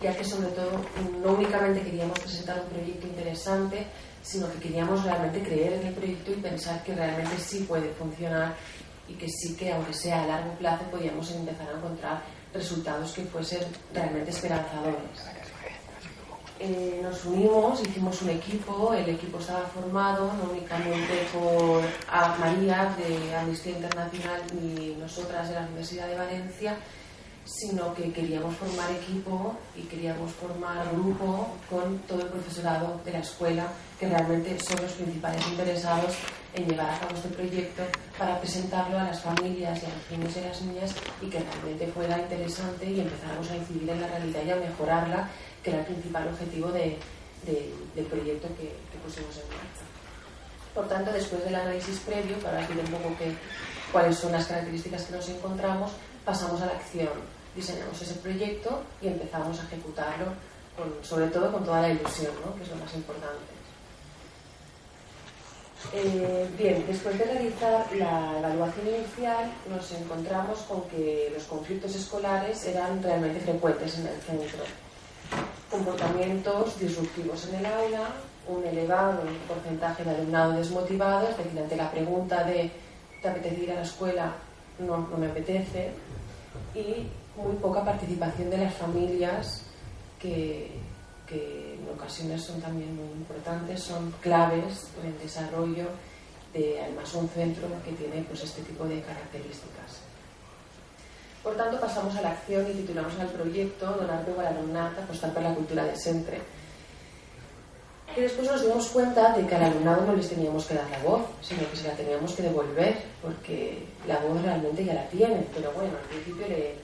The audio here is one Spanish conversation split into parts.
ya que sobre todo no únicamente queríamos presentar un proyecto interesante, sino que queríamos realmente creer en el proyecto y pensar que realmente sí puede funcionar y que sí que, aunque sea a largo plazo, podíamos empezar a encontrar resultados que fuesen realmente esperanzadores. Nos unimos, hicimos un equipo, el equipo estaba formado no únicamente por María de Amnistía Internacional ni nosotras de la Universidad de Valencia, sino que queríamos formar equipo y queríamos formar grupo con todo el profesorado de la escuela, que realmente son los principales interesados en llevar a cabo este proyecto para presentarlo a las familias y a los niños y a las niñas y que realmente fuera interesante y empezáramos a incidir en la realidad y a mejorarla, que era el principal objetivo del proyecto que pusimos en marcha. Por tanto, después del análisis previo, para decir un poco cuáles son las características que nos encontramos, pasamos a la acción. Diseñamos ese proyecto y empezamos a ejecutarlo, sobre todo con toda la ilusión, ¿no? Que es lo más importante. Bien, después de realizar la evaluación inicial, nos encontramos con que los conflictos escolares eran realmente frecuentes en el centro. Comportamientos disruptivos en el aula, un elevado porcentaje de alumnado desmotivado, es decir, ante la pregunta de ¿te apetece ir a la escuela? No me apetece, y muy poca participación de las familias que en ocasiones son también muy importantes, son claves en el desarrollo de además un centro que tiene pues este tipo de características. Por tanto, pasamos a la acción y titulamos al proyecto Donar veu a l'alumnat, apostar per la cultura de centre. Y después nos dimos cuenta de que al alumnado no les teníamos que dar la voz, sino que se la teníamos que devolver, porque la voz realmente ya la tienen, pero bueno, al principio le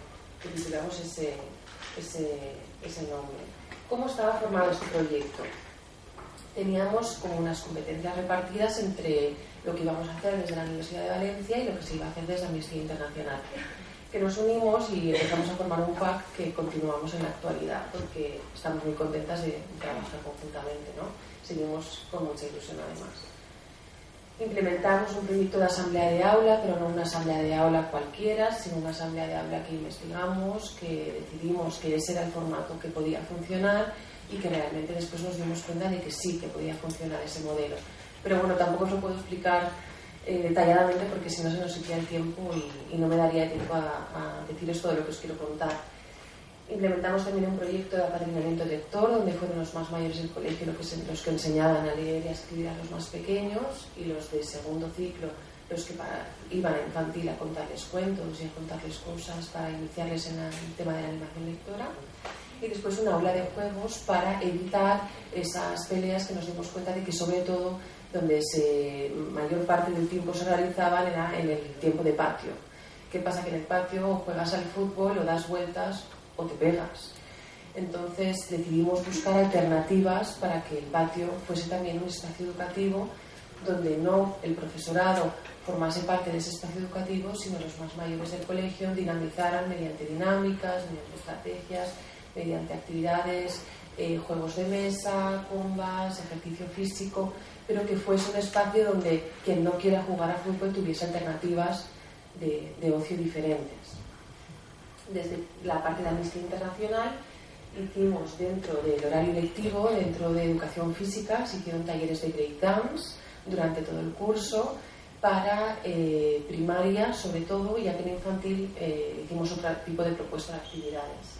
titulamos ese nombre. ¿Cómo estaba formado este proyecto? Teníamos como unas competencias repartidas entre lo que íbamos a hacer desde la Universidad de Valencia y lo que se iba a hacer desde Amnistía Internacional, que nos unimos y empezamos a formar un pack que continuamos en la actualidad porque estamos muy contentas de trabajar conjuntamente, ¿no? Seguimos con mucha ilusión además. Implementamos un proyecto de asamblea de aula, pero no una asamblea de aula cualquiera, sino una asamblea de aula que investigamos, que decidimos que ese era el formato que podía funcionar y que realmente después nos dimos cuenta de que sí, que podía funcionar ese modelo. Pero bueno, tampoco os lo puedo explicar detalladamente porque si no se nos iría el tiempo y no me daría tiempo a deciros todo lo que os quiero contar. Implementamos también un proyecto de apadrinamiento lector donde fueron los más mayores del colegio los que enseñaban a leer y a escribir a los más pequeños y los de segundo ciclo los que iban a infantil a contarles cuentos y a contarles cosas para iniciarles en el tema de la animación lectora. Y después una aula de juegos para evitar esas peleas que nos dimos cuenta de que sobre todo donde mayor parte del tiempo se realizaban era en el tiempo de patio. ¿Qué pasa? Que en el patio juegas al fútbol o das vueltas o te pegas. Entonces decidimos buscar alternativas para que el patio fuese también un espacio educativo donde no el profesorado formase parte de ese espacio educativo, sino los más mayores del colegio dinamizaran mediante dinámicas, mediante estrategias, mediante actividades, juegos de mesa, combas, ejercicio físico, pero que fuese un espacio donde quien no quiera jugar a fútbol tuviese alternativas de ocio diferentes. Desde la parte de Amnistía Internacional hicimos dentro del horario lectivo, dentro de educación física, se hicieron talleres de breakdance durante todo el curso para primaria sobre todo, ya que en infantil hicimos otro tipo de propuesta de actividades.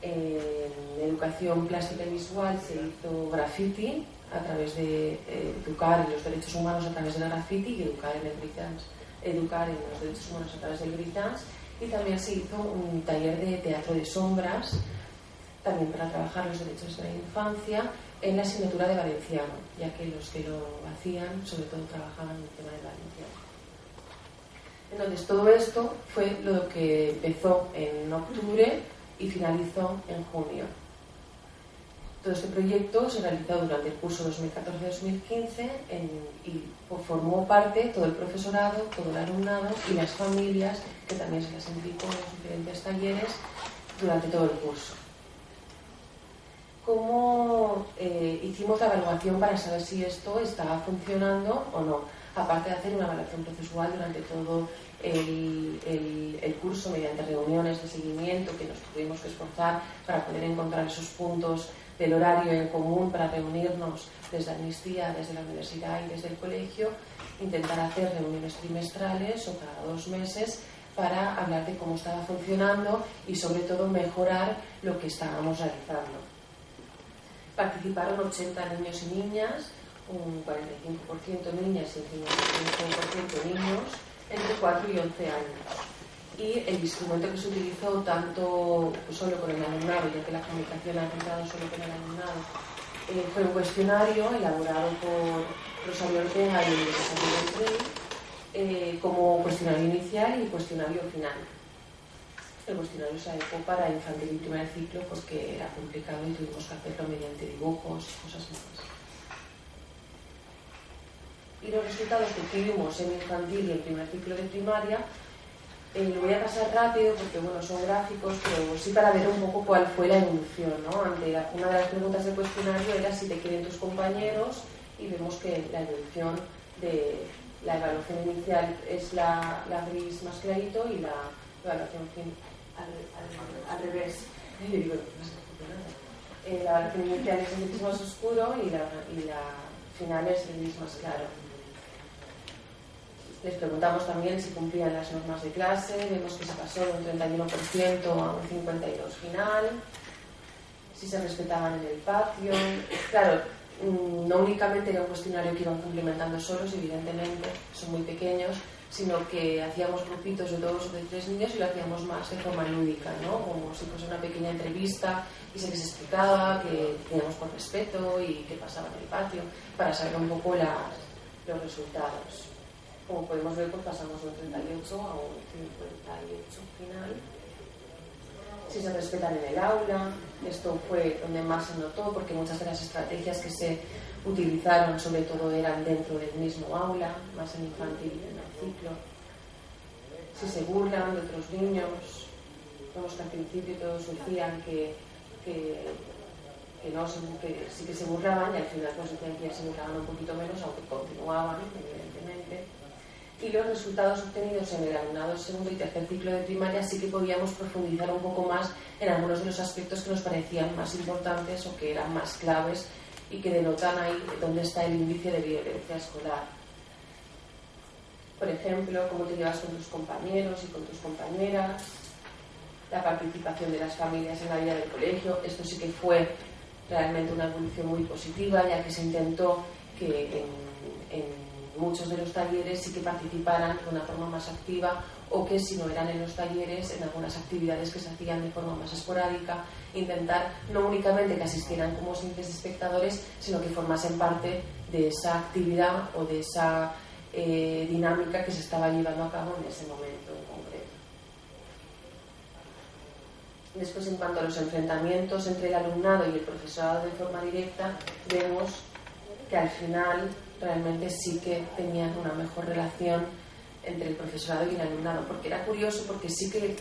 En educación plástica y visual se hizo graffiti a través de educar en los derechos humanos a través del graffiti y educar en los derechos humanos a través del breakdance. Y también se hizo un taller de teatro de sombras, también para trabajar los derechos de la infancia, en la asignatura de valenciano, ya que los que lo hacían, sobre todo, trabajaban en el tema del valenciano. Entonces, todo esto fue lo que empezó en octubre y finalizó en junio. Todo este proyecto se realizó durante el curso 2014-2015 y formó parte todo el profesorado, todo el alumnado y las familias, que también se las implicó en los diferentes talleres durante todo el curso. ¿Cómo hicimos la evaluación para saber si esto estaba funcionando o no? aparte de hacer una evaluación procesual durante todo el curso mediante reuniones de seguimiento que nos tuvimos que esforzar para poder encontrar esos puntos del horario en común para reunirnos desde Amnistía, desde la universidad y desde el colegio, intentar hacer reuniones trimestrales o cada 2 meses para hablar de cómo estaba funcionando y sobre todo mejorar lo que estábamos realizando. Participaron 80 niños y niñas, un 45% niñas y un 55% niños entre 4 y 11 años. Y el instrumento que se utilizó tanto solo con el alumnado, ya que la comunicación ha entrado solo con el alumnado, fue un cuestionario elaborado por Rosario Ortega y Rosario Rey, como cuestionario inicial y cuestionario final. El cuestionario se adecuó para infantil y primer ciclo porque era complicado y tuvimos que hacerlo mediante dibujos y cosas más. Y los resultados que tuvimos en infantil y en primer ciclo de primaria, lo voy a pasar rápido porque bueno, son gráficos, pero sí para ver un poco cuál fue la evolución, ¿no? Una de las preguntas del cuestionario era si te quieren tus compañeros, y vemos que la evolución de la evaluación inicial es la gris más clarito y la evaluación al revés. La evaluación inicial es el gris más oscuro y la final es el gris más claro. Les preguntamos también si cumplían las normas de clase, vemos que se pasó de un 31% a un 52% final, si se respetaban en el patio. Claro, no únicamente era un cuestionario que iban cumplimentando solos, evidentemente, son muy pequeños, sino que hacíamos grupitos de 2 o de 3 niños y lo hacíamos más de forma lúdica, ¿no? Como si fuese una pequeña entrevista y se les explicaba que teníamos por respeto y qué pasaba en el patio, para saber un poco los resultados. Como podemos ver, pues pasamos de un 38 a un 58 final. Si se respetan en el aula, esto fue donde más se notó, porque muchas de las estrategias que se utilizaron sobre todo eran dentro del mismo aula, más en infantil y en el ciclo. Si se burlan de otros niños, vemos que al principio todos decían que sí que se burlaban, y al final pues decían que ya se burlaban un poquito menos, aunque continuaban, evidentemente. Y los resultados obtenidos en el alumnado segundo y tercer ciclo de primaria sí que podíamos profundizar un poco más en algunos de los aspectos que nos parecían más importantes o que eran más claves y que denotan ahí dónde está el índice de violencia escolar. Por ejemplo, cómo te llevas con tus compañeros y con tus compañeras, la participación de las familias en la vida del colegio. Esto sí que fue realmente una evolución muy positiva, ya que se intentó que en muchos de los talleres sí que participaran de una forma más activa, o que si no eran en los talleres, en algunas actividades que se hacían de forma más esporádica, intentar no únicamente que asistieran como simples espectadores, sino que formasen parte de esa actividad o de esa dinámica que se estaba llevando a cabo en ese momento en concreto. Después, en cuanto a los enfrentamientos entre el alumnado y el profesorado de forma directa, vemos que al final realmente sí que tenían una mejor relación entre el profesorado y el alumnado, porque era curioso, porque sí que,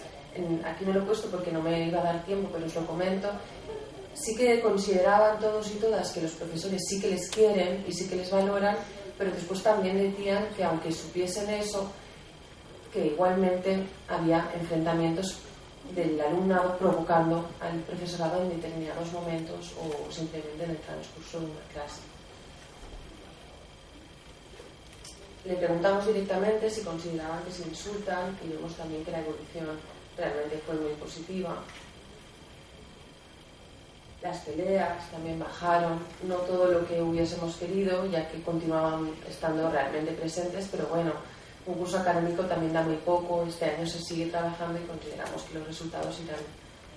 aquí me lo he puesto porque no me iba a dar tiempo, pero os lo comento, sí que consideraban todos y todas que los profesores sí que les quieren y sí que les valoran, pero después también decían que aunque supiesen eso, que igualmente había enfrentamientos del alumnado provocando al profesorado en determinados momentos o simplemente en el transcurso de una clase. Le preguntamos directamente si consideraban que se insultan y vemos también que la evolución realmente fue muy positiva. Las peleas también bajaron, no todo lo que hubiésemos querido, ya que continuaban estando realmente presentes, pero bueno, un curso académico también da muy poco. Este año se sigue trabajando y consideramos que los resultados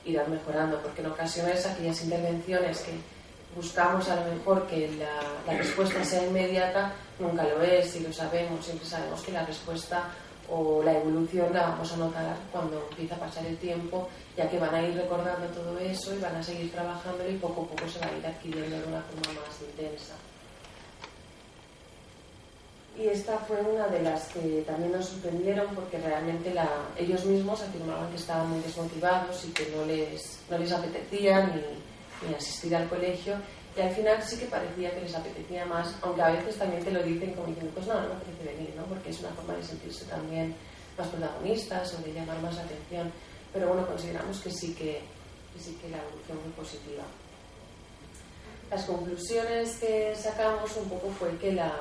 irán mejorando, porque en ocasiones aquellas intervenciones que buscamos a lo mejor que la respuesta sea inmediata, nunca lo es, y lo sabemos, siempre sabemos que la respuesta o la evolución la vamos a notar cuando empieza a pasar el tiempo, ya que van a ir recordando todo eso y van a seguir trabajándolo y poco a poco se va a ir adquiriendo de una forma más intensa. Y esta fue una de las que también nos sorprendieron, porque realmente ellos mismos afirmaban que estaban muy desmotivados y que no les apetecía ni asistir al colegio, Y al final sí que parecía que les apetecía más, aunque a veces también te lo dicen como diciendo, pues no me apetece venir, ¿no? Porque es una forma de sentirse también más protagonistas o de llamar más la atención. Pero bueno, consideramos que sí que la evolución fue positiva. Las conclusiones que sacamos un poco fue que la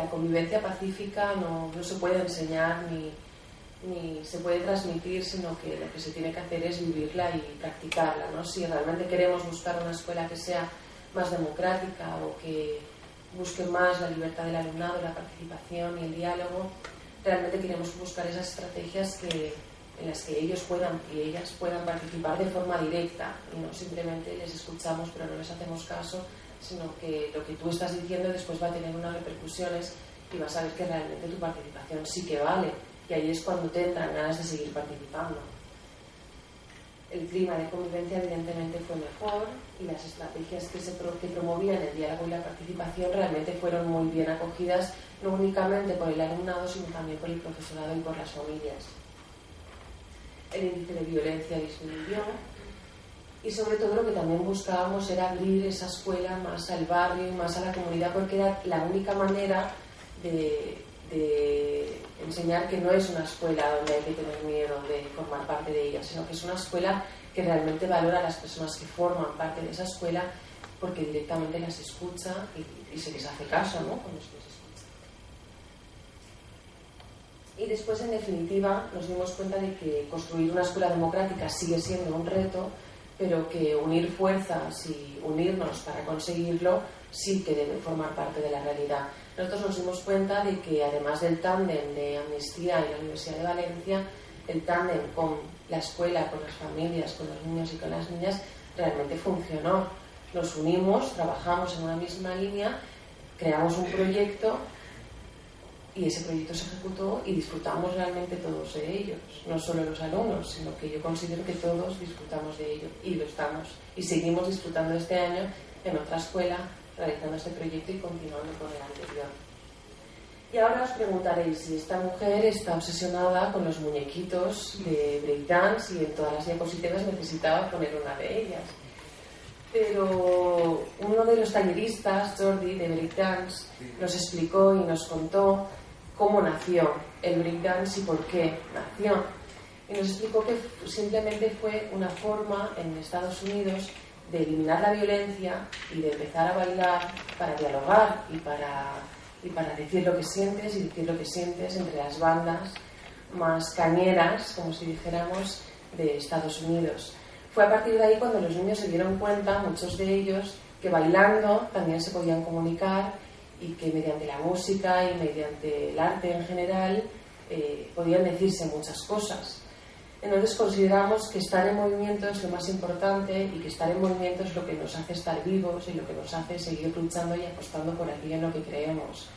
convivencia pacífica no se puede enseñar ni se puede transmitir, sino que lo que se tiene que hacer es vivirla y practicarla, ¿no? Si realmente queremos buscar una escuela que sea más democrática o que busque más la libertad del alumnado, la participación y el diálogo, realmente queremos buscar esas estrategias en las que ellos puedan y ellas puedan participar de forma directa y no simplemente les escuchamos pero no les hacemos caso, sino que lo que tú estás diciendo después va a tener unas repercusiones y vas a ver que realmente tu participación sí que vale, y ahí es cuando te entran ganas de seguir participando. El clima de convivencia evidentemente fue mejor y las estrategias que promovían el diálogo y la participación realmente fueron muy bien acogidas, no únicamente por el alumnado, sino también por el profesorado y por las familias. El índice de violencia disminuyó y sobre todo lo que también buscábamos era abrir esa escuela más al barrio y más a la comunidad, porque era la única manera de enseñar que no es una escuela donde hay que tener miedo de formar parte de ella, sino que es una escuela que realmente valora a las personas que forman parte de esa escuela, porque directamente las escucha y se les hace caso, ¿no? Cuando se les escucha. Y después, en definitiva, nos dimos cuenta de que construir una escuela democrática sigue siendo un reto, pero que unir fuerzas y unirnos para conseguirlo sí que debe formar parte de la realidad. Nosotros nos dimos cuenta de que además del tándem de Amnistía y la Universidad de Valencia, el tándem con la escuela, con las familias, con los niños y con las niñas realmente funcionó. Nos unimos, trabajamos en una misma línea, creamos un proyecto y ese proyecto se ejecutó y disfrutamos realmente todos de ellos, no solo los alumnos, sino que yo considero que todos disfrutamos de ello y lo estamos y seguimos disfrutando este año en otra escuela realizando este proyecto y continuando con el anterior. Y ahora os preguntaréis si esta mujer está obsesionada con los muñequitos de breakdance y en todas las diapositivas necesitaba poner una de ellas. Pero uno de los talleristas, Jordi, de breakdance, nos explicó y nos contó cómo nació el breakdance y por qué nació. Y nos explicó que simplemente fue una forma en Estados Unidos de eliminar la violencia y de empezar a bailar para dialogar y para decir lo que sientes y decir lo que sientes entre las bandas más cañeras, como si dijéramos, de Estados Unidos. Fue a partir de ahí cuando los niños se dieron cuenta, muchos de ellos, que bailando también se podían comunicar y que mediante la música y mediante el arte en general podían decirse muchas cosas. Entonces consideramos que estar en movimiento es lo más importante y que estar en movimiento es lo que nos hace estar vivos y lo que nos hace seguir luchando y apostando por aquello en lo que creemos.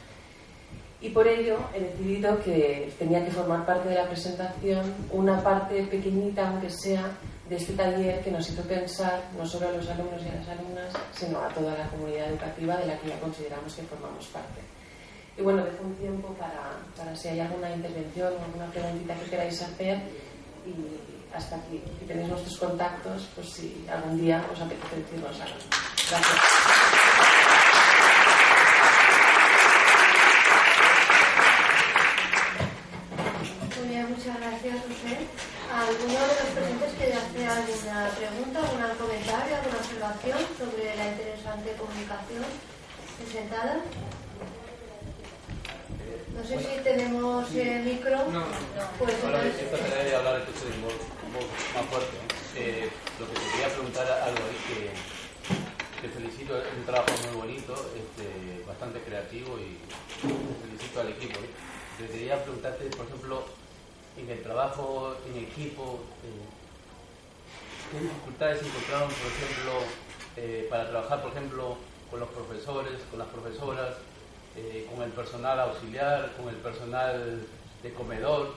Y por ello he decidido que tenía que formar parte de la presentación una parte pequeñita, aunque sea, de este taller que nos hizo pensar no solo a los alumnos y a las alumnas, sino a toda la comunidad educativa de la que ya consideramos que formamos parte. Y bueno, dejo un tiempo para si hay alguna intervención o alguna preguntita que queráis hacer. Y hasta aquí. Si tenéis nuestros contactos, pues si algún día os apetece decirnos algo. Gracias. Muy bien, muchas gracias, José. ¿Alguno de los presentes quiere hacer alguna pregunta, algún comentario, alguna observación sobre la interesante comunicación presentada? No sé si tenemos el micro. No. Pues entonces... Esta manera de hablar entonces un poco más fuerte. Lo que te quería preguntar algo es que te felicito, es un trabajo muy bonito, bastante creativo y te felicito al equipo. Te quería preguntarte, por ejemplo, en el trabajo en equipo, ¿qué dificultades encontraron, por ejemplo, para trabajar, por ejemplo, con los profesores, con las profesoras? Con el personal auxiliar, con el personal de comedor,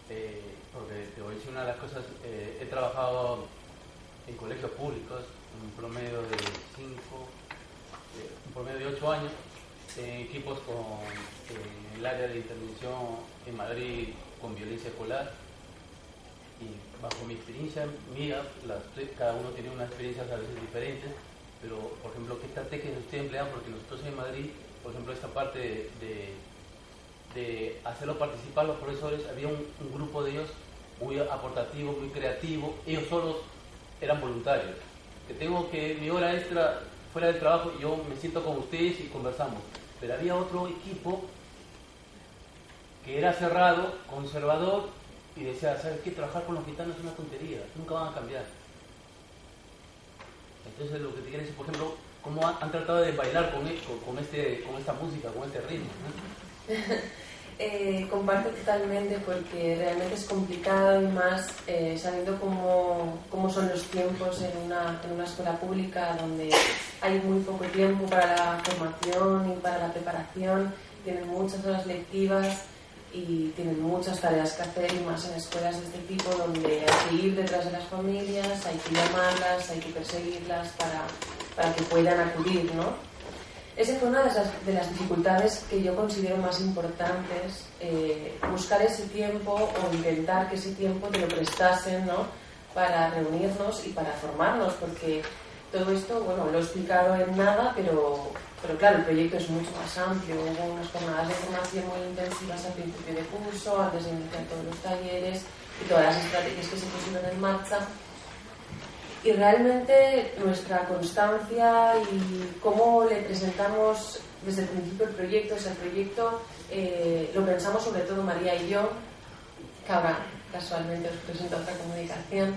porque te voy a decir una de las cosas, he trabajado en colegios públicos, un promedio de 8 años, en equipos en el área de intervención en Madrid con violencia escolar, y bajo mi experiencia, mía, cada uno tiene unas experiencias a veces diferentes, pero por ejemplo, ¿qué estrategias usted emplea? Porque nosotros en Madrid, por ejemplo, esta parte de hacerlo participar los profesores, había un grupo de ellos muy aportativo, muy creativo, ellos solos eran voluntarios. Que tengo que mi hora extra fuera del trabajo, yo me siento con ustedes y conversamos. Pero había otro equipo que era cerrado, conservador, y decía, ¿sabes qué? Trabajar con los gitanos es una tontería, nunca van a cambiar. Entonces lo que te quiero decir, por ejemplo, ¿cómo han tratado de bailar con esta música, con este ritmo, ¿no? Comparto totalmente, porque realmente es complicado, y más sabiendo cómo son los tiempos en una escuela pública donde hay muy poco tiempo para la formación y para la preparación, tienen muchas horas lectivas y tienen muchas tareas que hacer, y más en escuelas de este tipo donde hay que ir detrás de las familias, hay que llamarlas, hay que perseguirlas para que puedan acudir, ¿no? Esa fue una de las dificultades que yo considero más importantes, buscar ese tiempo o intentar que ese tiempo te lo prestasen, ¿no? Para reunirnos y para formarnos, porque todo esto, bueno, lo he explicado en nada, pero claro, el proyecto es mucho más amplio. Hubo unas jornadas de formación muy intensivas al principio de curso, antes de iniciar todos los talleres y todas las estrategias que se pusieron en marcha. Y realmente nuestra constancia y cómo le presentamos desde el principio el proyecto, o sea, el proyecto lo pensamos sobre todo María y yo, que ahora casualmente os presento otra comunicación.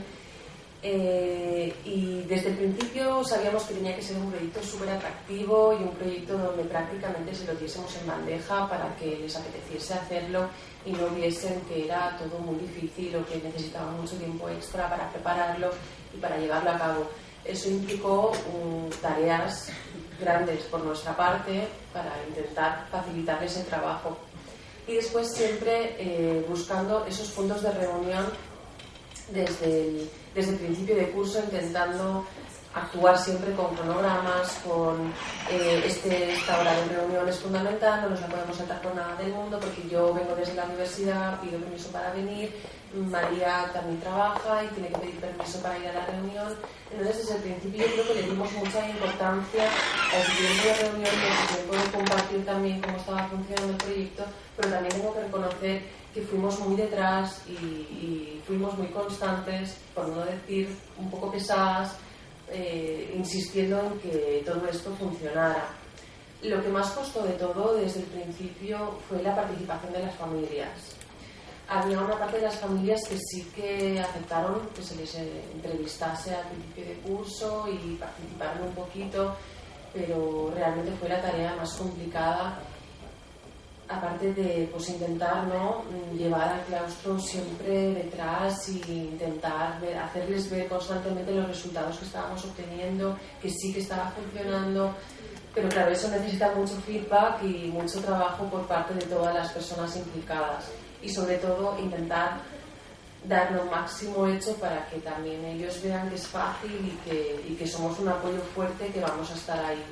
Y desde el principio sabíamos que tenía que ser un proyecto súper atractivo y un proyecto donde prácticamente se lo diésemos en bandeja para que les apeteciese hacerlo y no viesen que era todo muy difícil o que necesitaba mucho tiempo extra para prepararlo y para llevarlo a cabo. Eso implicó tareas grandes por nuestra parte para intentar facilitarles el trabajo. Y después siempre buscando esos puntos de reunión desde el principio de curso, intentando actuar siempre con cronogramas, con esta hora de reunión es fundamental, no nos la podemos saltar con nada del mundo porque yo vengo desde la universidad, pido permiso para venir, María también trabaja y tiene que pedir permiso para ir a la reunión. Entonces desde el principio yo creo que le dimos mucha importancia a ese tiempo de reunión, a ese tiempo de compartir también cómo estaba funcionando el proyecto, pero también tengo que reconocer que fuimos muy detrás y fuimos muy constantes, por no decir un poco pesadas, insistiendo en que todo esto funcionara. Lo que más costó de todo desde el principio fue la participación de las familias. Había una parte de las familias que sí que aceptaron que se les entrevistase al principio de curso y participaron un poquito, pero realmente fue la tarea más complicada, aparte de pues, intentar, ¿no?, llevar al claustro siempre detrás y intentar hacerles ver constantemente los resultados que estábamos obteniendo, que sí que estaba funcionando. Pero claro, eso necesita mucho feedback y mucho trabajo por parte de todas las personas implicadas. Y sobre todo intentar dar lo máximo hecho para que también ellos vean que es fácil y que somos un apoyo fuerte, que vamos a estar ahí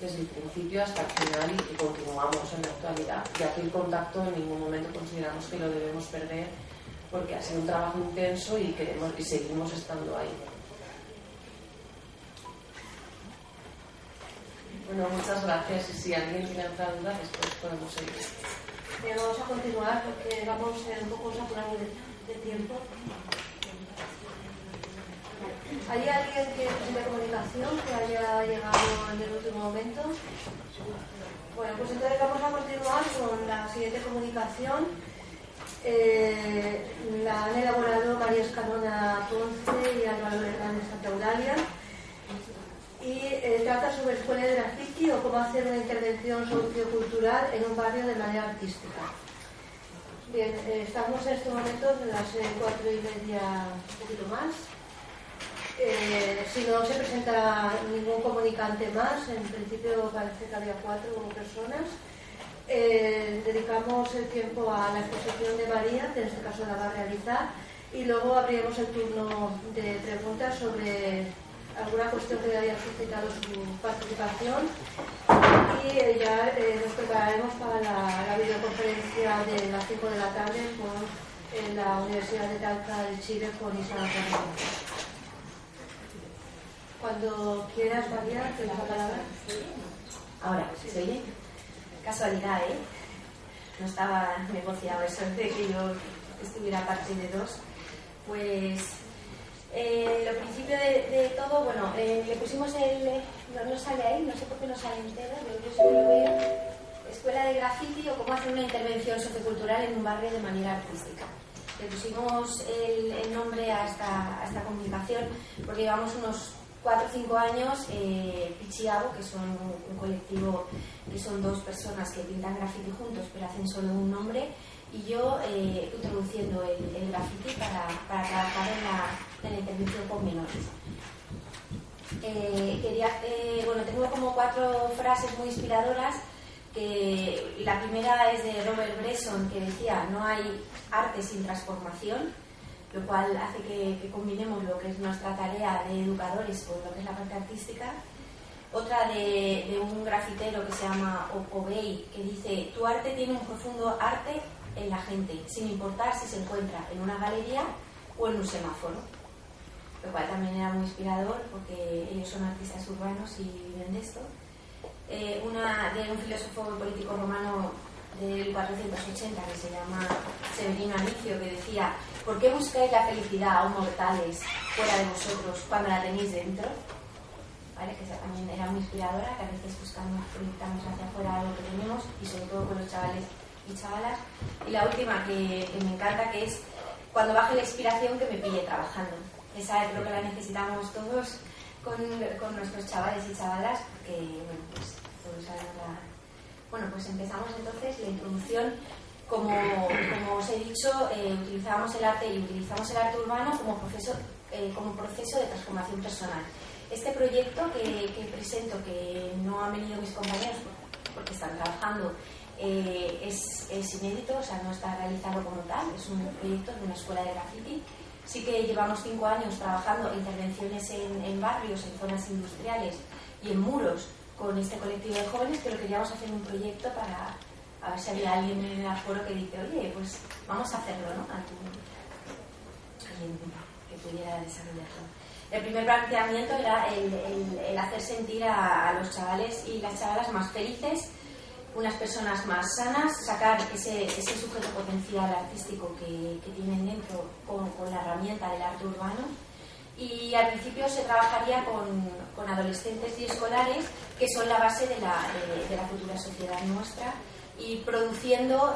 desde el principio hasta el final y que continuamos en la actualidad, ya que el contacto en ningún momento consideramos que lo debemos perder, porque ha sido un trabajo intenso y seguimos estando ahí. Bueno, muchas gracias, y si alguien tiene otra duda después podemos seguir. Bien, vamos a continuar porque vamos un poco saturados de tiempo. ¿Hay alguien de comunicación que haya llegado en el último momento? Bueno, pues entonces vamos a continuar con la siguiente comunicación. La han elaborado María Escalona Ponce y Álvaro Hernández Santa Eulalia. Y trata sobre escuela de graffiti o cómo hacer una intervención sociocultural en un barrio de manera artística. Bien, estamos en estos momentos en las 4:30, un poquito más. Si no se presenta ningún comunicante más, en principio parece que había 4 personas, dedicamos el tiempo a la exposición de María, que en este caso la va a realizar, y luego abriremos el turno de preguntas sobre alguna cuestión que haya suscitado su participación, y ya nos prepararemos para la videoconferencia de las 5 de la tarde con la Universidad de Talca de Chile con Isabel Ramírez. Cuando quieras, María, te la palabra. Ahora, ¿se oye? Casualidad, ¿eh? No estaba negociado eso de que yo estuviera parte de dos. Pues, lo principio de todo, bueno, le pusimos no sale ahí, no sé por qué no sale entero, yo solo lo veo, Escuela de Graffiti o cómo hacer una intervención sociocultural en un barrio de manera artística. Le pusimos el nombre a esta comunicación porque llevamos unos 4 o 5 años, Pichiabo, que son un colectivo que son 2 personas que pintan graffiti juntos pero hacen solo un nombre, y yo introduciendo el graffiti para trabajar en la intervención con menores. Tengo como 4 frases muy inspiradoras. Que la primera es de Robert Bresson, que decía: no hay arte sin transformación, lo cual hace que combinemos lo que es nuestra tarea de educadores con lo que es la parte artística. Otra de un grafitero que se llama Obey, que dice: tu arte tiene un profundo arte en la gente, sin importar si se encuentra en una galería o en un semáforo, lo cual también era muy inspirador porque ellos son artistas urbanos y viven de esto. Una de un filósofo político romano del 480 que se llama Severino Anicio, que decía: ¿por qué buscáis la felicidad, oh mortales, fuera de vosotros cuando la tenéis dentro? ¿Vale? Que también era muy inspiradora, que a veces proyectamos hacia afuera lo que tenemos, y sobre todo con los chavales y chavalas. Y la última que me encanta, que es: cuando baje la inspiración, que me pille trabajando. Esa creo que la necesitamos todos con nuestros chavales y chavalas, porque bueno, pues todos sabemos Bueno, pues empezamos entonces la introducción. Como os he dicho, utilizamos el arte urbano como proceso de transformación personal. Este proyecto que presento, que no han venido mis compañeros porque están trabajando, es inédito, o sea, no está realizado como tal, es un proyecto de una escuela de graffiti. Sí que llevamos 5 años trabajando intervenciones en barrios, en zonas industriales y en muros con este colectivo de jóvenes, que lo queríamos hacer un proyecto para a ver si había alguien en el aforo que dice: oye, pues vamos a hacerlo, ¿no? Alguien que pudiera desarrollarlo. El primer planteamiento era el hacer sentir a los chavales y las chavalas más felices, unas personas más sanas, sacar ese sujeto potencial artístico que tienen dentro con la herramienta del arte urbano. Y al principio se trabajaría con adolescentes y escolares, que son la base de la futura sociedad nuestra, y produciendo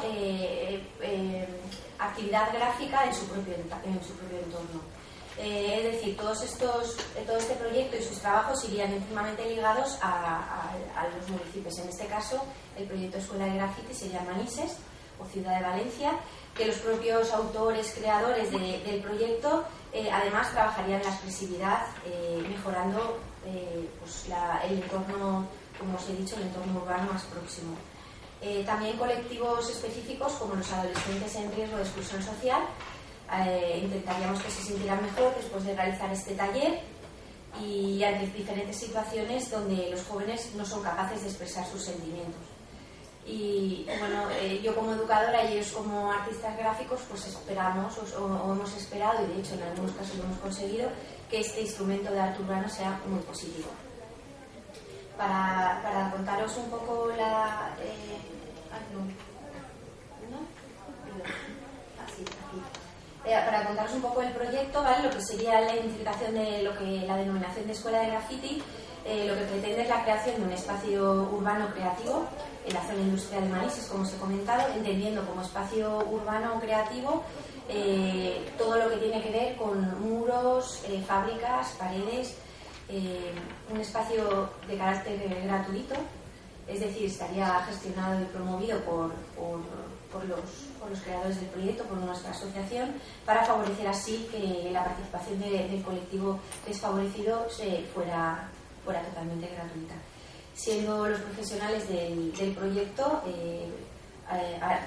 actividad gráfica en su propio entorno. Es decir, todo este proyecto y sus trabajos irían íntimamente ligados a los municipios. En este caso, el proyecto Escuela de Graffiti sería Manises o Ciudad de Valencia, que los propios autores, creadores del proyecto, además trabajarían la expresividad, mejorando pues el entorno, como os he dicho, el entorno urbano más próximo. También colectivos específicos como los adolescentes en riesgo de exclusión social. Intentaríamos que se sintieran mejor después de realizar este taller, y ante diferentes situaciones donde los jóvenes no son capaces de expresar sus sentimientos. Y bueno, yo como educadora y ellos como artistas gráficos, pues esperamos o hemos esperado, y de hecho en algunos casos lo hemos conseguido, que este instrumento de arte urbano sea muy positivo. Para contaros un poco para contaros un poco el proyecto, ¿vale? Lo que sería la identificación de la denominación de escuela de graffiti, lo que pretende es la creación de un espacio urbano creativo en la zona industrial de Manises, como os he comentado, entendiendo como espacio urbano creativo todo lo que tiene que ver con muros, fábricas, paredes, un espacio de carácter gratuito, es decir, estaría gestionado y promovido por los creadores del proyecto, por nuestra asociación, para favorecer así que la participación del colectivo desfavorecido fuera totalmente gratuita. Siendo los profesionales del proyecto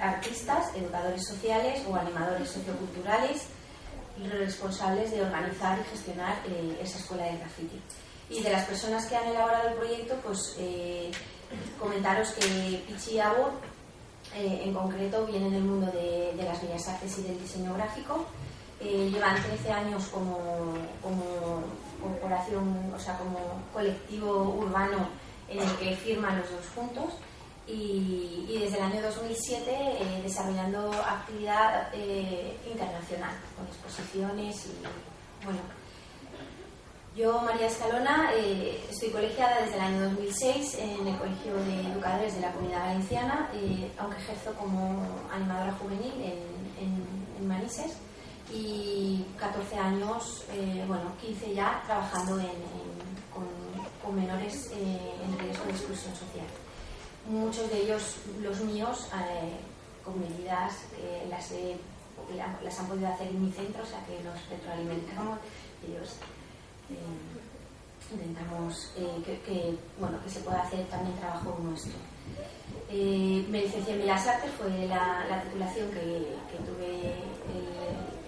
artistas, educadores sociales o animadores socioculturales, responsables de organizar y gestionar esa escuela de graffiti. Y de las personas que han elaborado el proyecto, pues comentaros que Pichiabo en concreto viene del mundo de las bellas artes y del diseño gráfico. Llevan 13 años como corporación, o sea, como colectivo urbano en el que firman los dos juntos. Y desde el año 2007 desarrollando actividad internacional con exposiciones y bueno, yo, María Escalona, estoy colegiada desde el año 2006 en el Colegio de Educadores de la Comunidad Valenciana, aunque ejerzo como animadora juvenil en Manises, y 14 años, 15 ya trabajando con menores en riesgo de exclusión social. Muchos de ellos, los míos, con medidas que las han podido hacer en mi centro, o sea que nos retroalimentamos, ellos intentamos que se pueda hacer también trabajo nuestro. Me licencié en Bellas Artes, fue la titulación que tuve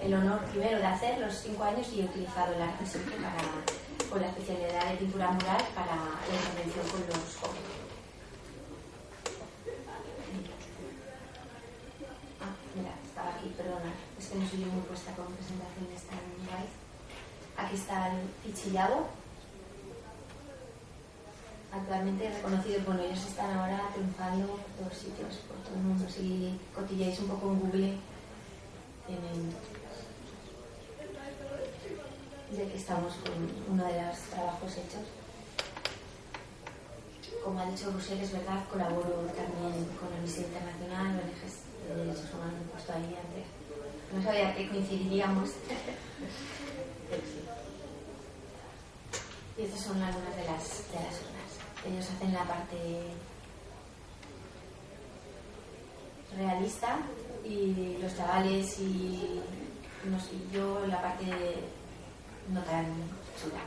el honor primero de hacer los 5 años, y he utilizado el arte siempre con la especialidad de pintura mural para la intervención con los jóvenes. Mira, estaba aquí, perdona, es que no soy yo muy puesta con presentaciones tan guays. Aquí está el Fichillado, actualmente reconocidos. Bueno, ellos están ahora triunfando por todos sitios, por todo el mundo. Si cotilleáis un poco en Google, de que estamos con uno de los trabajos hechos. Como ha dicho Roser, es verdad, colaboro también con la Amnistía Internacional, ONGs de derechos humanos, he puesto ahí antes. No sabía que coincidiríamos. Pero sí. Y estas son algunas de las obras. Ellos hacen la parte realista y los chavales y yo la parte no tan chula.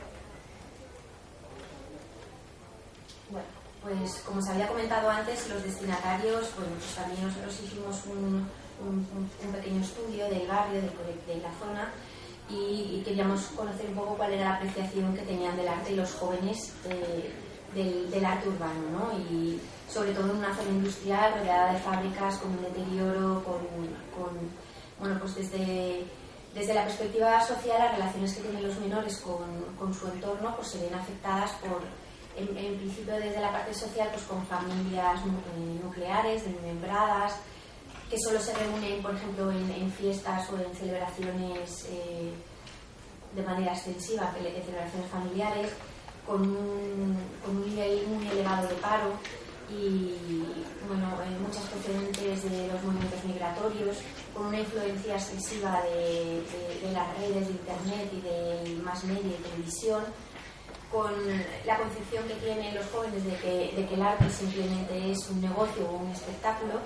Bueno, pues como os había comentado antes, los destinatarios, bueno, pues también nosotros hicimos un pequeño estudio del barrio, de la zona, y queríamos conocer un poco cuál era la apreciación que tenían del arte los jóvenes del arte urbano, ¿no? Y sobre todo en una zona industrial rodeada de fábricas, con un deterioro, bueno, pues desde la perspectiva social, las relaciones que tienen los menores con su entorno pues se ven afectadas en principio desde la parte social, pues con familias nucleares, desmembradas, que solo se reúnen, por ejemplo, en fiestas o en celebraciones de manera extensiva, celebraciones familiares, con un nivel muy elevado de paro y bueno, muchas procedentes de los movimientos migratorios, con una influencia excesiva de las redes de internet y del mass media y televisión, con la concepción que tienen los jóvenes de que el arte simplemente es un negocio o un espectáculo,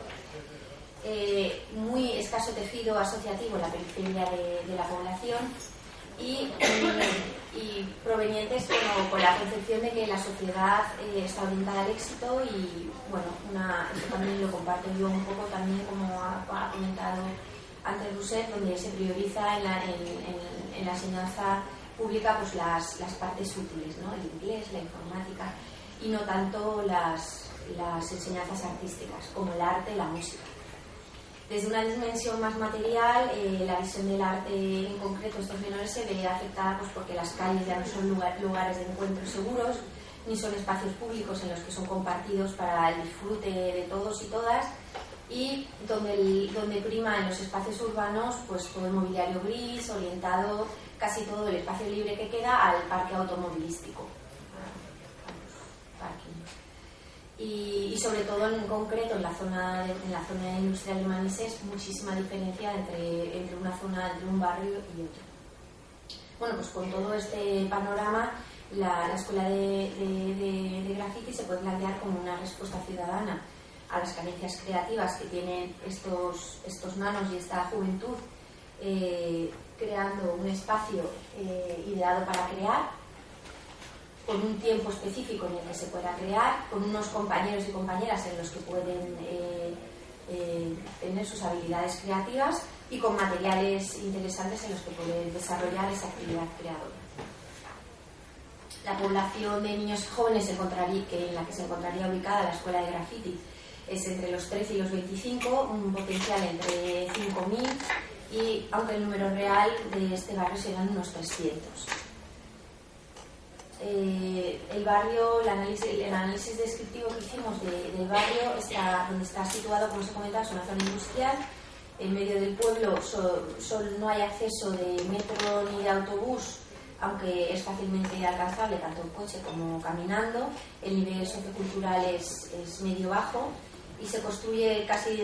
muy escaso tejido asociativo en la periferia de la población y provenientes con la concepción de que la sociedad está orientada al éxito y bueno, eso también lo comparto yo un poco también, como ha comentado antes Roser, donde se prioriza en la enseñanza pública pues las partes útiles, ¿no? El inglés, la informática, y no tanto las enseñanzas artísticas como el arte y la música. Desde una dimensión más material, la visión del arte en concreto estos menores se ve afectada pues porque las calles ya no son lugares de encuentro seguros, ni son espacios públicos en los que son compartidos para el disfrute de todos y todas, y donde prima en los espacios urbanos pues todo el mobiliario gris, orientado casi todo el espacio libre que queda al parque automovilístico, y sobre todo en concreto en la zona industrial de Manises, muchísima diferencia entre una zona, entre un barrio y otro. Bueno, pues con todo este panorama, la escuela de graffiti se puede plantear como una respuesta ciudadana a las carencias creativas que tienen estos nanos y esta juventud, creando un espacio ideado para crear, con un tiempo específico en el que se pueda crear, con unos compañeros y compañeras en los que pueden tener sus habilidades creativas y con materiales interesantes en los que poder desarrollar esa actividad creadora. La población de niños y jóvenes en la que se encontraría ubicada la escuela de graffiti es entre los 13 y los 25, un potencial entre 5.000, y aunque el número real de este barrio serán unos 300. el barrio, el análisis descriptivo que hicimos del barrio, donde está situado, como os he comentado, es una zona industrial. En medio del pueblo no hay acceso de metro ni de autobús, aunque es fácilmente alcanzable tanto en coche como caminando. El nivel sociocultural es medio bajo y se construye casi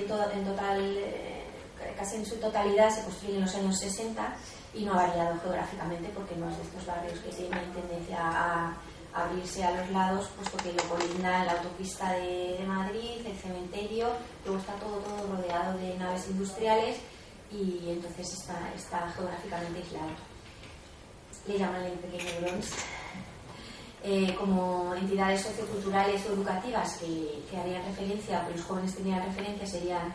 en su totalidad se construye en los años 60 y no ha variado geográficamente, porque no es de estos barrios que tienen tendencia a abrirse a los lados, puesto que lo colinda la autopista de Madrid, el cementerio, luego está todo rodeado de naves industriales y entonces está geográficamente aislado. Le llaman el pequeño Bronx. Como entidades socioculturales o educativas que harían referencia, o que los jóvenes tenían referencia, serían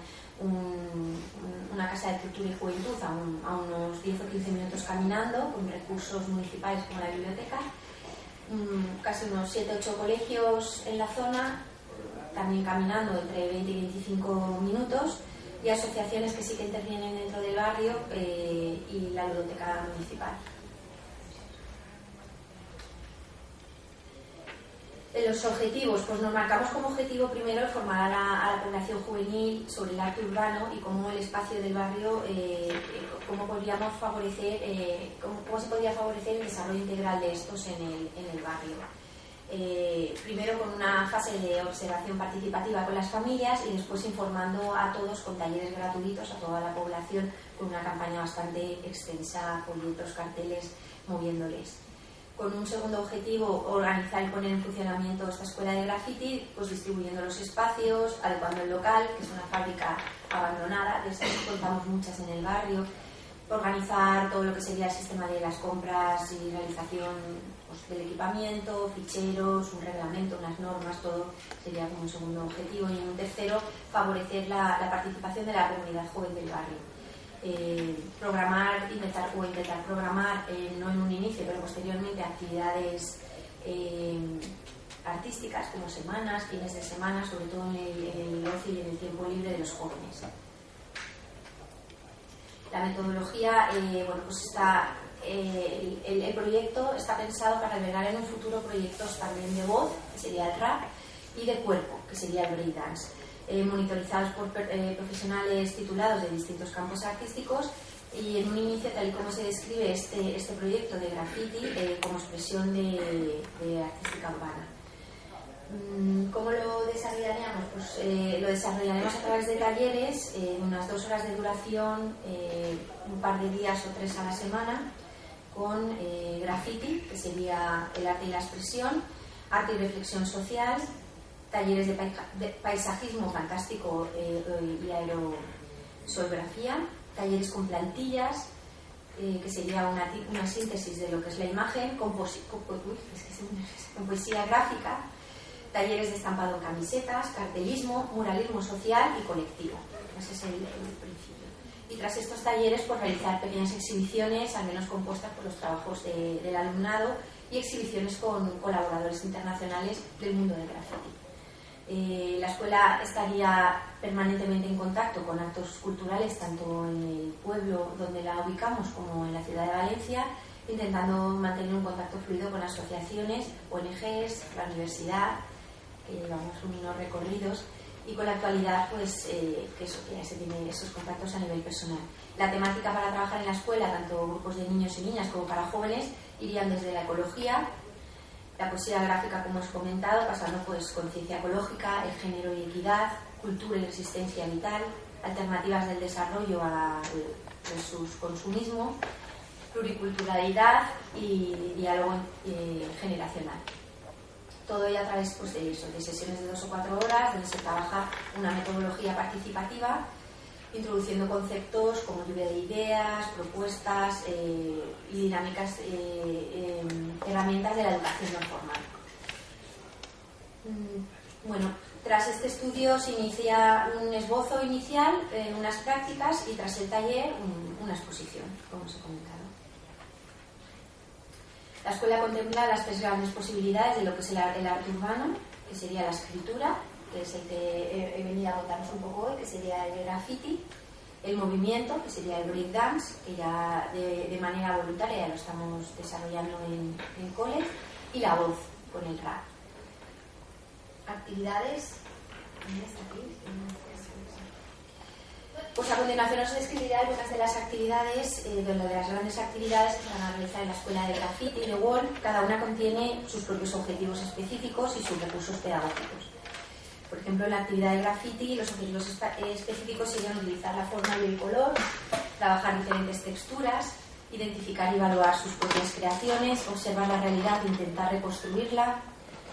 una casa de cultura y juventud a unos 10 o 15 minutos caminando, con recursos municipales como la biblioteca, casi unos 7 o 8 colegios en la zona, también caminando entre 20 y 25 minutos, y asociaciones que sí que intervienen dentro del barrio y la biblioteca municipal. Los objetivos, pues nos marcamos como objetivo primero el formar a la población juvenil sobre el arte urbano y cómo el espacio del barrio, cómo podríamos favorecer, cómo se podría favorecer el desarrollo integral de estos en el barrio. Primero con una fase de observación participativa con las familias y después informando a todos con talleres gratuitos a toda la población, con una campaña bastante extensa, folletos, carteles, moviéndoles. Con un segundo objetivo, organizar y poner en funcionamiento esta escuela de graffiti, pues distribuyendo los espacios, adecuando el local, que es una fábrica abandonada, de estas contamos muchas en el barrio, organizar todo lo que sería el sistema de las compras y realización pues, del equipamiento, ficheros, un reglamento, unas normas, todo sería como un segundo objetivo. Y en un tercero, favorecer la participación de la comunidad joven del barrio. Intentar programar, no en un inicio, pero posteriormente, actividades artísticas como semanas, fines de semana, sobre todo en el ocio y en el tiempo libre de los jóvenes. La metodología, pues el proyecto está pensado para albergar en un futuro proyectos también de voz, que sería el rap, y de cuerpo, que sería el breakdance. Monitorizados por profesionales titulados de distintos campos artísticos, y en un inicio, tal y como se describe este proyecto de graffiti como expresión de artística urbana. ¿Cómo lo desarrollaríamos? Pues lo desarrollaremos a través de talleres, unas 2 horas de duración, un par de días o 3 a la semana, con graffiti, que sería el arte y la expresión, arte y reflexión social, talleres de paisajismo fantástico y aerosolografía, talleres con plantillas, que sería una síntesis de lo que es la imagen, con poesía gráfica, talleres de estampado en camisetas, cartelismo, muralismo social y colectivo. Ese es el principio. Y tras estos talleres, pues realizar pequeñas exhibiciones, al menos compuestas por los trabajos del alumnado, y exhibiciones con colaboradores internacionales del mundo del graffiti. La escuela estaría permanentemente en contacto con actos culturales tanto en el pueblo donde la ubicamos como en la ciudad de Valencia, intentando mantener un contacto fluido con asociaciones, ONGs, la universidad, que llevamos unos recorridos, y con la actualidad pues que ya se tienen esos contactos a nivel personal. La temática para trabajar en la escuela, tanto grupos de niños y niñas como para jóvenes, irían desde la ecología, la poesía gráfica, como os he comentado, pasando pues conciencia ecológica, el género y equidad, cultura y resistencia vital, alternativas del desarrollo versus consumismo, pluriculturalidad y diálogo generacional. Todo ello a través pues, de sesiones de 2 o 4 horas, donde se trabaja una metodología participativa, introduciendo conceptos como lluvia de ideas, propuestas y dinámicas, herramientas de la educación no formal. Bueno, tras este estudio se inicia un esbozo inicial, unas prácticas, y tras el taller una exposición, como os he comentado. La escuela contempla las 3 grandes posibilidades de lo que es el arte urbano, que sería la escritura, que es el que he venido a contaros un poco hoy, que sería el graffiti, el movimiento, que sería el breakdance, que ya de manera voluntaria ya lo estamos desarrollando en coles, y la voz con el rap. Actividades. ¿Dónde está aquí? Pues a continuación os describiré algunas de las actividades, de las grandes actividades que se van a realizar en la Escuela de Graffiti de Wall. Cada una contiene sus propios objetivos específicos y sus recursos pedagógicos. Por ejemplo, en la actividad de graffiti, los objetivos específicos serían utilizar la forma y el color, trabajar diferentes texturas, identificar y evaluar sus propias creaciones, observar la realidad e intentar reconstruirla,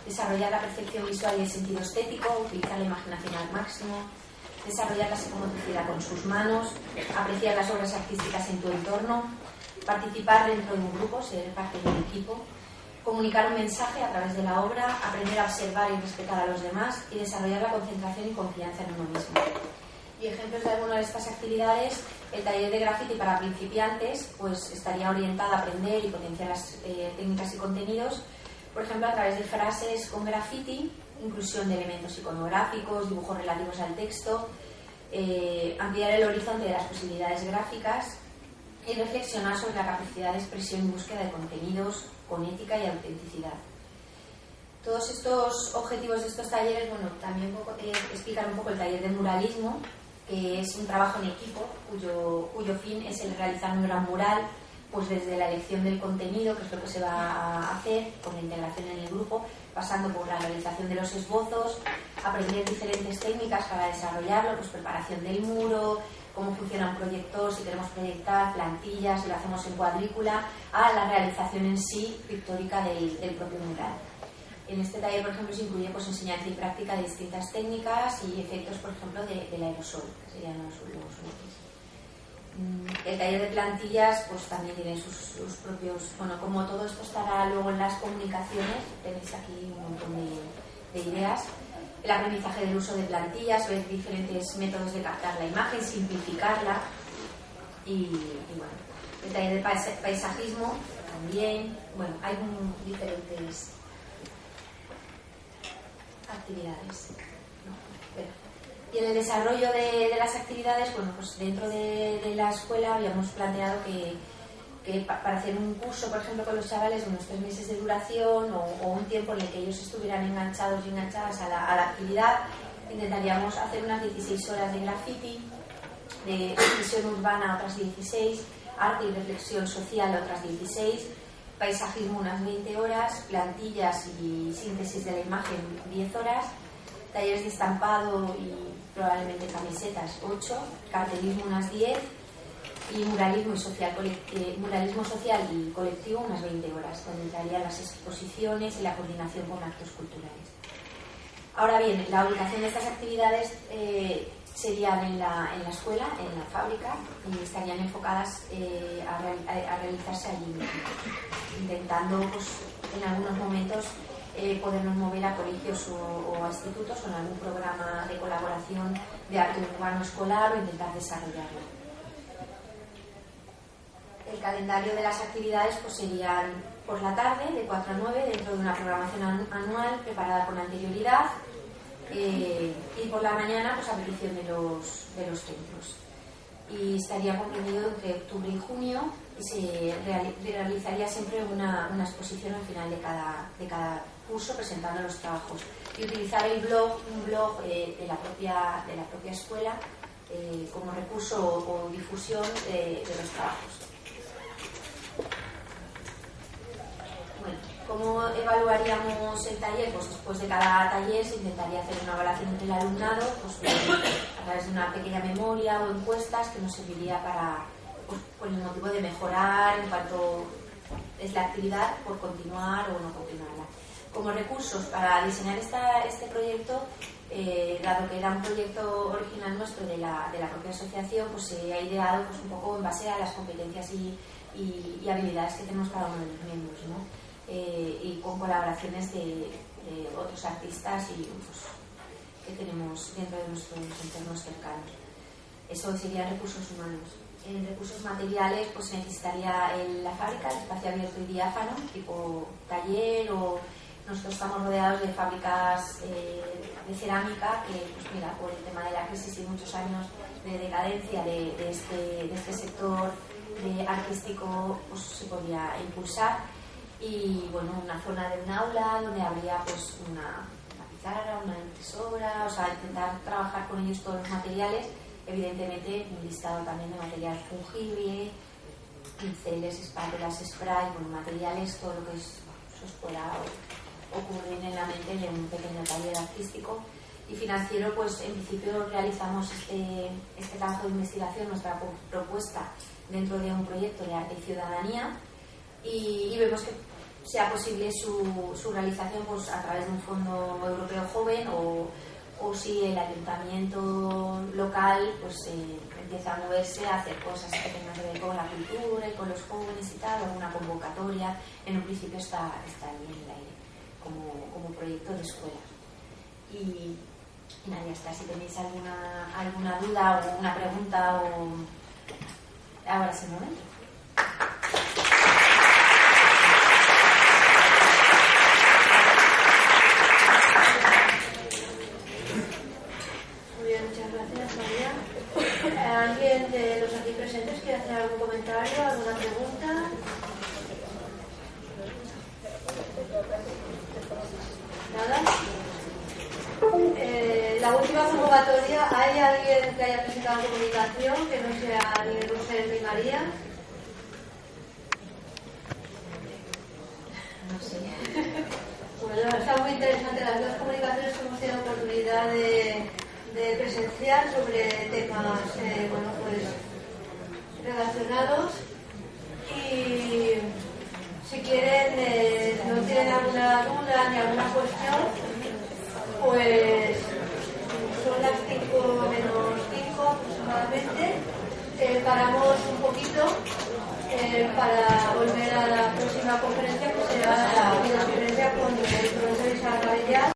desarrollar la percepción visual y el sentido estético, utilizar la imaginación al máximo, desarrollar la psicomotricidad con sus manos, apreciar las obras artísticas en tu entorno, participar dentro de un grupo, ser parte de un equipo, comunicar un mensaje a través de la obra, aprender a observar y respetar a los demás y desarrollar la concentración y confianza en uno mismo. Y ejemplos de alguna de estas actividades: el taller de graffiti para principiantes pues estaría orientado a aprender y potenciar las técnicas y contenidos, por ejemplo a través de frases con graffiti, inclusión de elementos iconográficos, dibujos relativos al texto, ampliar el horizonte de las posibilidades gráficas y reflexionar sobre la capacidad de expresión y búsqueda de contenidos con ética y autenticidad. Todos estos objetivos de estos talleres, bueno, también explican un poco el taller de muralismo, que es un trabajo en equipo cuyo fin es el realizar un gran mural, pues desde la elección del contenido, que es lo que se va a hacer con la integración en el grupo, pasando por la realización de los esbozos, aprender diferentes técnicas para desarrollarlo, pues preparación del muro, cómo funciona un proyector, si queremos proyectar, plantillas, si lo hacemos en cuadrícula, a la realización en sí pictórica del propio mural. En este taller, por ejemplo, se incluye pues, enseñanza y práctica de distintas técnicas y efectos, por ejemplo, del aerosol, que serían los útiles. El taller de plantillas pues también tiene sus propios... Bueno, como todo esto estará luego en las comunicaciones, tenéis aquí un montón de ideas. El aprendizaje del uso de plantillas, ver diferentes métodos de captar la imagen, simplificarla. Y bueno, el taller de paisajismo también. Bueno, hay diferentes actividades. Y en el desarrollo de las actividades, bueno, pues dentro de la escuela habíamos planteado que para hacer un curso, por ejemplo, con los chavales, unos 3 meses de duración o un tiempo en el que ellos estuvieran enganchados y enganchadas a la actividad, intentaríamos hacer unas 16 horas de graffiti, de expresión urbana otras 16, arte y reflexión social otras 16, paisajismo unas 20 horas, plantillas y síntesis de la imagen 10 horas, talleres de estampado y probablemente camisetas 8, cartelismo unas 10 y muralismo social y colectivo unas 20 horas, donde entrarían las exposiciones y la coordinación con actos culturales. Ahora bien, la ubicación de estas actividades serían en la escuela, en la fábrica, y estarían enfocadas a realizarse allí mismo, intentando pues, en algunos momentos podernos mover a colegios o a institutos o en algún programa de colaboración de arte urbano escolar o intentar desarrollarlo. El calendario de las actividades pues, serían por la tarde, de 4 a 9, dentro de una programación anual preparada con anterioridad, y por la mañana pues, a petición de los centros. Y estaría comprendido entre octubre y junio y se realizaría siempre una exposición al final de cada curso presentando los trabajos. Y utilizar un blog de la propia escuela como recurso o difusión de los trabajos. Bueno, ¿cómo evaluaríamos el taller? Pues después de cada taller se intentaría hacer una evaluación entre el alumnado pues, a través de una pequeña memoria o encuestas que nos serviría para, pues, con el motivo de mejorar en cuanto es la actividad, por continuar o no continuarla. Como recursos para diseñar este proyecto, dado que era un proyecto original nuestro de la propia asociación, pues se ha ideado pues, un poco en base a las competencias y habilidades que tenemos cada uno de los miembros, ¿no? Y con colaboraciones de otros artistas y pues, que tenemos dentro de nuestros entornos cercanos. Eso sería recursos humanos. En recursos materiales pues se necesitaría la fábrica, el espacio abierto y diáfano, tipo taller, o nosotros estamos rodeados de fábricas de cerámica que, pues mira, por el tema de la crisis y muchos años de decadencia de este sector artístico, pues se podría impulsar. y bueno, una zona de un aula donde habría pues una pizarra, una impresora, o sea, intentar trabajar con ellos todos los materiales, evidentemente un listado también de material fungible, pinceles, espátulas, spray, bueno, materiales, todo lo que se os pueda ocurrir en la mente de un pequeño taller artístico. Y financiero, pues en principio realizamos este trabajo de investigación, nuestra propuesta dentro de un proyecto de arte y ciudadanía, y vemos que sea posible su realización pues a través de un fondo europeo joven o si el ayuntamiento local pues empieza a moverse a hacer cosas que tengan que ver con la cultura y con los jóvenes y tal, alguna convocatoria. En un principio está ahí en el aire como proyecto de escuela. Y nada, ya está. Si tenéis alguna duda o una pregunta, ahora es el momento. Muy bien, muchas gracias, María. ¿Alguien de los aquí presentes quiere hacer algún comentario, alguna pregunta? ¿Nada? La última convocatoria, ¿hay alguien que haya presentado comunicación que no sea ni Rosel ni María? No sé. Bueno, está muy interesante las dos comunicaciones que hemos tenido oportunidad de presenciar sobre temas bueno, pues, relacionados. Y si quieren, no tienen alguna duda ni alguna cuestión, pues son las 5 menos 5 aproximadamente. Paramos un poquito para volver a la próxima conferencia, que será la conferencia con el profesor Isaac Abellán.